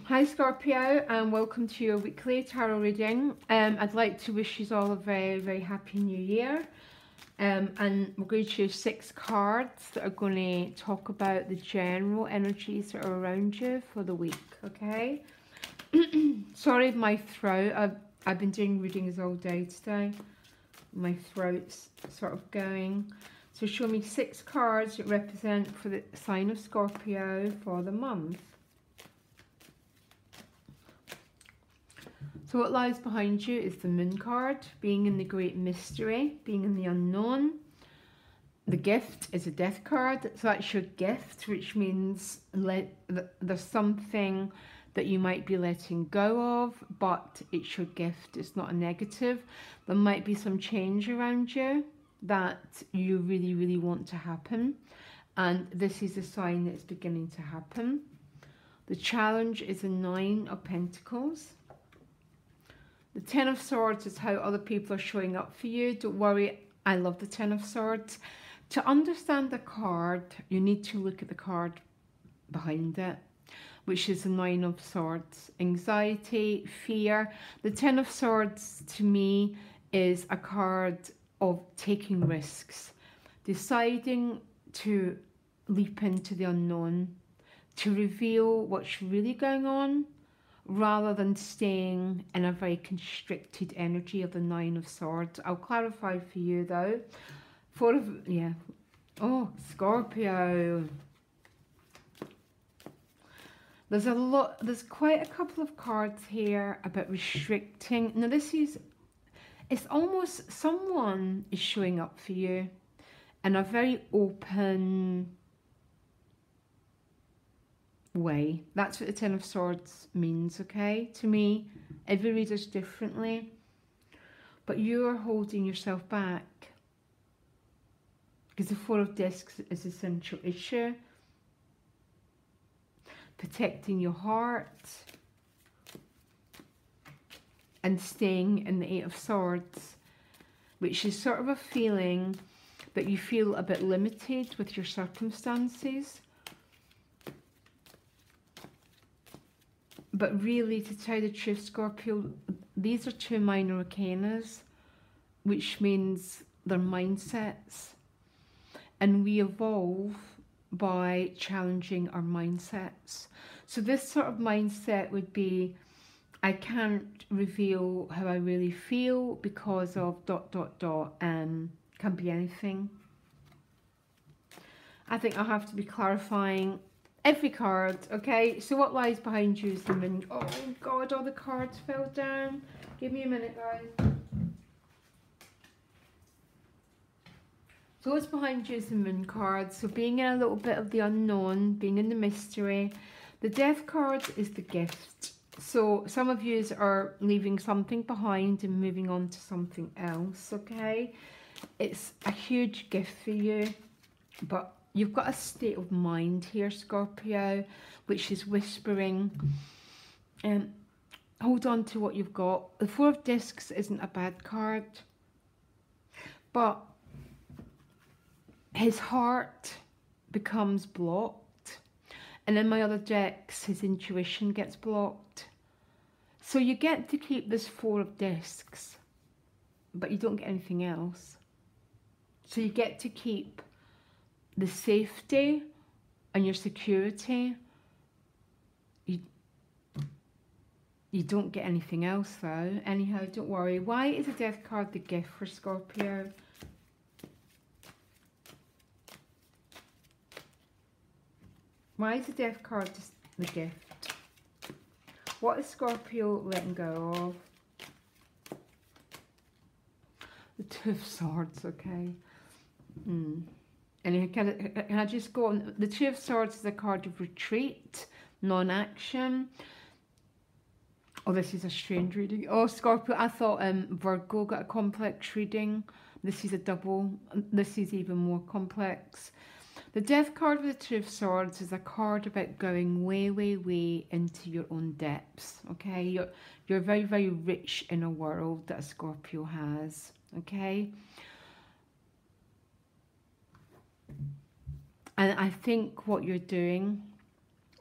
Hi Scorpio, and welcome to your weekly tarot reading. I'd like to wish you all a very, very happy new year. And we're going to choose 6 cards that are going to talk about the general energies that are around you for the week, okay? Sorry, my throat. I've been doing readings all day today. My throat's sort of going. So show me 6 cards that represent for the sign of Scorpio for the month. So what lies behind you is the Moon card, being in the great mystery, being in the unknown. The gift is a Death card, so that's your gift, which means there's something that you might be letting go of, but it's your gift, it's not a negative. There might be some change around you that you really, really want to happen, and this is a sign that it's beginning to happen. The challenge is a 9 of Pentacles. The 10 of Swords is how other people are showing up for you. Don't worry, I love the 10 of Swords. To understand the card, you need to look at the card behind it, which is the 9 of Swords. Anxiety, fear. The 10 of Swords to me is a card of taking risks, deciding to leap into the unknown, to reveal what's really going on, rather than staying in a very constricted energy of the 9 of Swords. I'll clarify for you though. Oh, Scorpio. There's quite a couple of cards here about restricting. Now it's almost someone is showing up for you in a very open way. That's what the 10 of Swords means, okay? To me, every reader's differently, but you're holding yourself back because the 4 of Discs is a central issue. Protecting your heart and staying in the 8 of Swords, which is sort of a feeling that you feel a bit limited with your circumstances. But really, to tell the truth, Scorpio, these are 2 minor arcanas, which means they're mindsets. And we evolve by challenging our mindsets. So this sort of mindset would be, I can't reveal how I really feel because of ... can be anything. I think I'll have to be clarifying every card, okay? So what lies behind you is the Moon. Oh God, all the cards fell down. Give me a minute, guys. So what's behind you is the Moon card. So being in a little bit of the unknown, being in the mystery. The Death card is the gift. So some of you are leaving something behind and moving on to something else, okay? It's a huge gift for you, but you've got a state of mind here, Scorpio, which is whispering. Hold on to what you've got. The 4 of Discs isn't a bad card, but his heart becomes blocked. And in my other decks, his intuition gets blocked. So you get to keep this 4 of Discs, but you don't get anything else. So you get to keep the safety and your security. You don't get anything else though. Anyhow, don't worry. Why is the Death card the gift for Scorpio? Why is the Death card the gift? What is Scorpio letting go of? The 2 of Swords, okay. And can I just go on? The 2 of Swords is a card of retreat, non-action. Oh, this is a strange reading. Oh, Scorpio, I thought Virgo got a complex reading. This is a double. This is even more complex. The Death card with the 2 of Swords is a card about going way, way, way into your own depths, okay? You're very, very rich in a world that a Scorpio has, okay? And I think what you're doing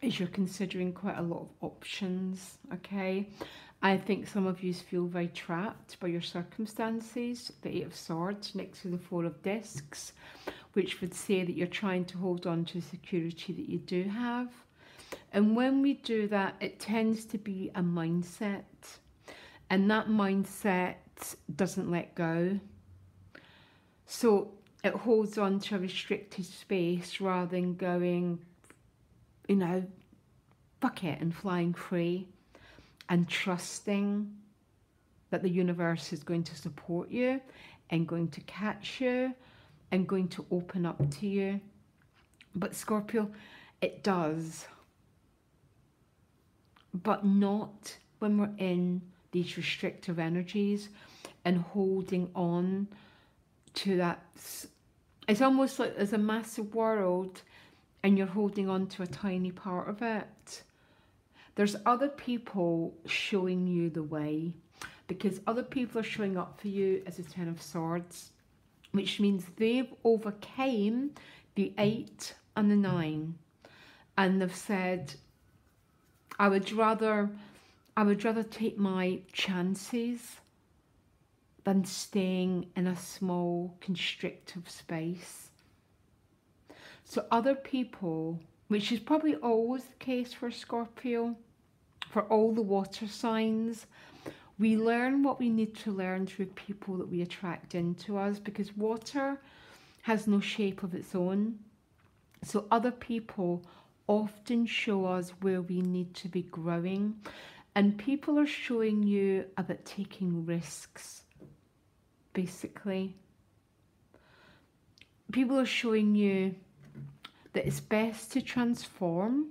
is you're considering quite a lot of options, okay? I think some of you feel very trapped by your circumstances. The Eight of Swords next to the Four of Discs, which would say that you're trying to hold on to security that you do have. And when we do that, it tends to be a mindset. And that mindset doesn't let go. So it holds on to a restricted space rather than going, you know, fuck it and flying free and trusting that the universe is going to support you and going to catch you and going to open up to you. But Scorpio, it does. But not when we're in these restrictive energies and holding on to that. It's almost like there's a massive world and you're holding on to a tiny part of it. There's other people showing you the way, because other people are showing up for you as a Ten of Swords, which means they've overcame the 8 and the 9, and they've said, I would rather take my chances than staying in a small constrictive space. So other people, which is probably always the case for Scorpio, for all the water signs, we learn what we need to learn through people that we attract into us, because water has no shape of its own. So other people often show us where we need to be growing, and people are showing you about taking risks, basically. People are showing you that it's best to transform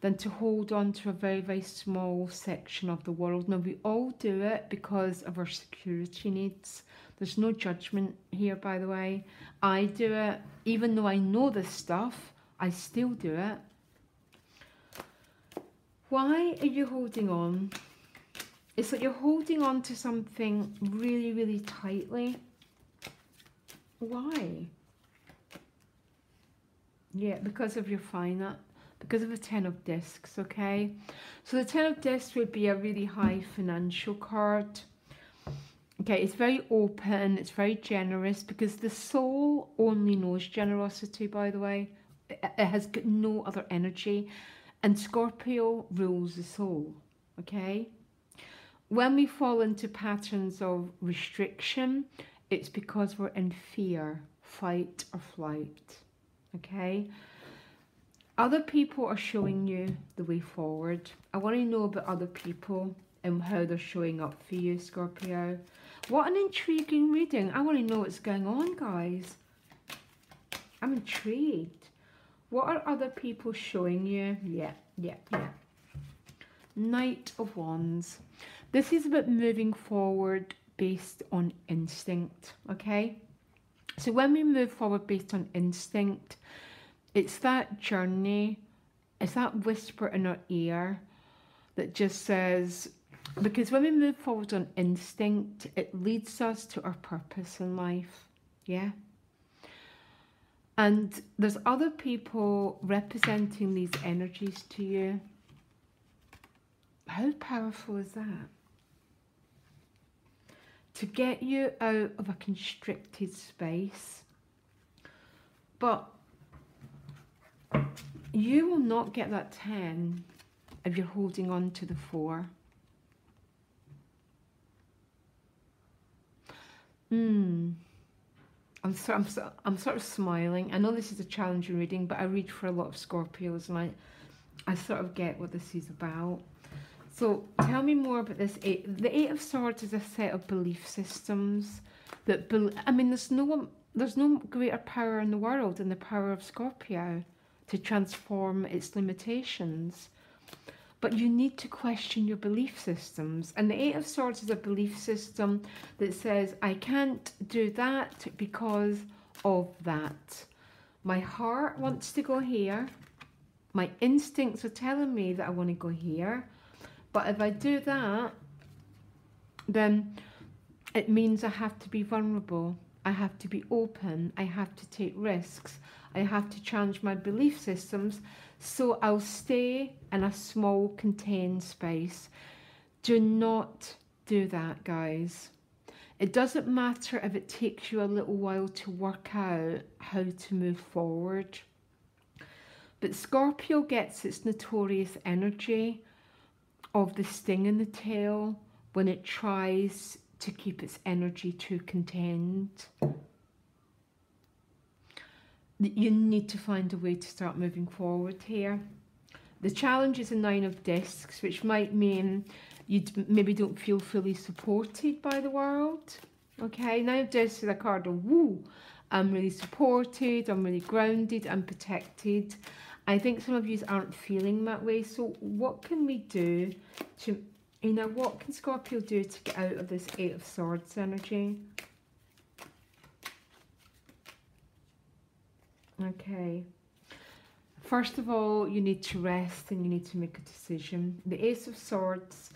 than to hold on to a very, very small section of the world. Now, we all do it because of our security needs. There's no judgment here, by the way. I do it. Even though I know this stuff, I still do it. Why are you holding on? It's like you're holding on to something really, really tightly. Why? Yeah, because of your finance. Because of the Ten of Discs, okay? So the Ten of Discs would be a really high financial card. Okay, it's very open, it's very generous, because the soul only knows generosity, by the way. It has got no other energy. And Scorpio rules the soul, okay? When we fall into patterns of restriction, it's because we're in fear, fight or flight, okay? Other people are showing you the way forward. I want to know about other people and how they're showing up for you, Scorpio. What an intriguing reading. I want to know what's going on, guys. I'm intrigued. What are other people showing you? Yeah. Knight of Wands. This is about moving forward based on instinct, okay? So when we move forward based on instinct, it's that journey, it's that whisper in our ear that just says, because when we move forward on instinct, it leads us to our purpose in life, yeah? And there's other people representing these energies to you. How powerful is that? To get you out of a constricted space. But you will not get that 10 if you're holding on to the 4. I'm sort of smiling. I know this is a challenging reading, but I read for a lot of Scorpios, and I sort of get what this is about. So tell me more about this 8. The 8 of Swords is a set of belief systems that, I mean, there's no greater power in the world than the power of Scorpio to transform its limitations. But you need to question your belief systems. And the 8 of Swords is a belief system that says, I can't do that because of that. My heart wants to go here. My instincts are telling me that I want to go here. But if I do that, then it means I have to be vulnerable. I have to be open. I have to take risks. I have to challenge my belief systems. So I'll stay in a small contained space. Do not do that, guys. It doesn't matter if it takes you a little while to work out how to move forward. But Scorpio gets its notorious energy of the sting in the tail when it tries to keep its energy too contained. You need to find a way to start moving forward here. The challenge is a 9 of discs, which might mean you maybe don't feel fully supported by the world. Okay, 9 of discs is a card of woo. I'm really supported, I'm really grounded, I'm protected. I think some of you aren't feeling that way. So what can we do to, what can Scorpio do to get out of this 8 of Swords energy? Okay. First of all, you need to rest and you need to make a decision. The Ace of Swords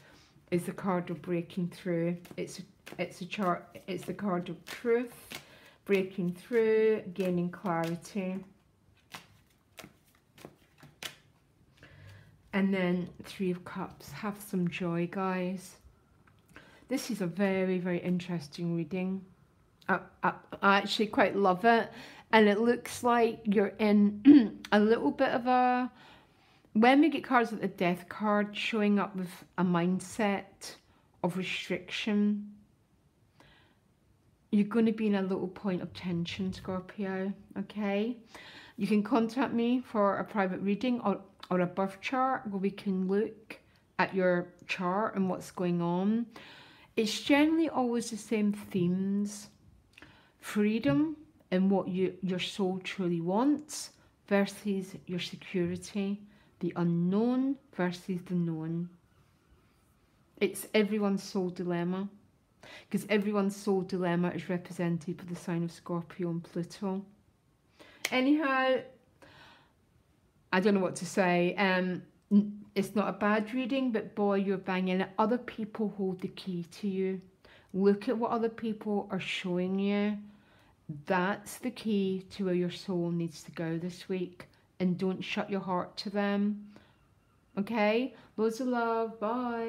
is the card of breaking through. It's the card of truth, breaking through, gaining clarity. And then 3 of Cups. Have some joy, guys. This is a very, very interesting reading. I actually quite love it. And it looks like you're in a little bit of a... When we get cards like the Death card showing up with a mindset of restriction, you're going to be in a little point of tension, Scorpio, okay? You can contact me for a private reading or a birth chart where we can look at your chart and what's going on. It's generally always the same themes. Freedom and what your soul truly wants versus your security. The unknown versus the known. It's everyone's soul dilemma. Because everyone's soul dilemma is represented by the sign of Scorpio and Pluto. Anyhow, I don't know what to say. It's not a bad reading, but boy, you're banging it. Other people hold the key to you. Look at what other people are showing you. That's the key to where your soul needs to go this week. And don't shut your heart to them. Okay? Loads of love. Bye.